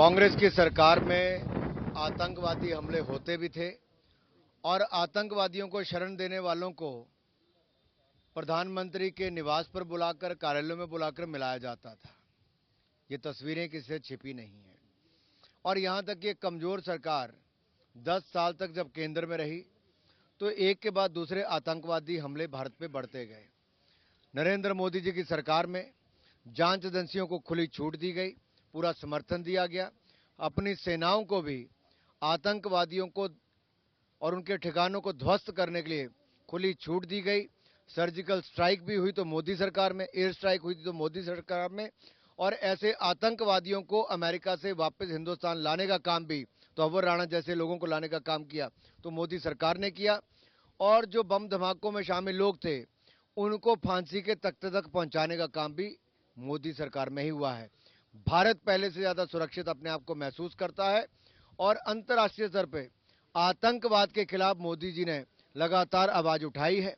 कांग्रेस की सरकार में आतंकवादी हमले होते भी थे और आतंकवादियों को शरण देने वालों को प्रधानमंत्री के निवास पर बुलाकर, कार्यालयों में बुलाकर मिलाया जाता था। ये तस्वीरें किसी से छिपी नहीं हैं। और यहां तक कि एक कमजोर सरकार 10 साल तक जब केंद्र में रही तो एक के बाद दूसरे आतंकवादी हमले भारत पे बढ़ते गए। नरेंद्र मोदी जी की सरकार में जांच एजेंसियों को खुली छूट दी गई, पूरा समर्थन दिया गया। अपनी सेनाओं को भी आतंकवादियों को और उनके ठिकानों को ध्वस्त करने के लिए खुली छूट दी गई। सर्जिकल स्ट्राइक भी हुई तो मोदी सरकार में, एयर स्ट्राइक हुई थी तो मोदी सरकार में, और ऐसे आतंकवादियों को अमेरिका से वापस हिंदुस्तान लाने का काम भी, तो अवर राणा जैसे लोगों को लाने का काम किया तो मोदी सरकार ने किया। और जो बम धमाकों में शामिल लोग थे उनको फांसी के तख्ते तक पहुंचाने का काम भी मोदी सरकार में ही हुआ है। भारत पहले से ज्यादा सुरक्षित अपने आप को महसूस करता है और अंतर्राष्ट्रीय स्तर पर आतंकवाद के खिलाफ मोदी जी ने लगातार आवाज उठाई है।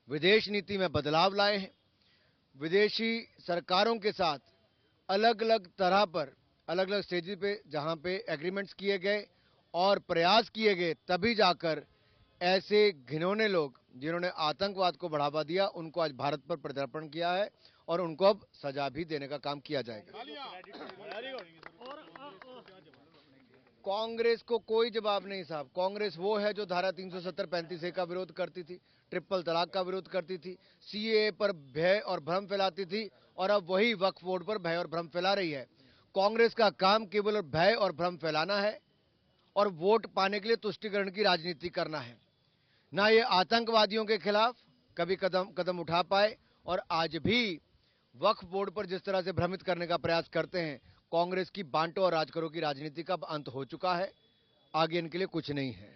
विदेश नीति में बदलाव लाए हैं। विदेशी सरकारों के साथ अलग अलग तरह पर, अलग अलग स्टेज पे जहां पे एग्रीमेंट्स किए गए और प्रयास किए गए, तभी जाकर ऐसे घिनौने लोग जिन्होंने आतंकवाद को बढ़ावा दिया उनको आज भारत पर प्रत्यर्पण किया है और उनको अब सजा भी देने का काम किया जाएगा। कांग्रेस को कोई जवाब नहीं साहब। कांग्रेस वो है जो धारा 370-35A का विरोध करती थी, ट्रिपल तलाक का विरोध करती थी, सीएए पर भय और भ्रम फैलाती थी और अब वही वक्फ बोर्ड पर भय और भ्रम फैला रही है। कांग्रेस का काम केवल भय और भ्रम फैलाना है और वोट पाने के लिए तुष्टीकरण की राजनीति करना है। ना ये आतंकवादियों के खिलाफ कभी कदम उठा पाए और आज भी वक्फ बोर्ड पर जिस तरह से भ्रमित करने का प्रयास करते हैं। कांग्रेस की बांटो और राज करो की राजनीति का अंत हो चुका है, आगे इनके लिए कुछ नहीं है।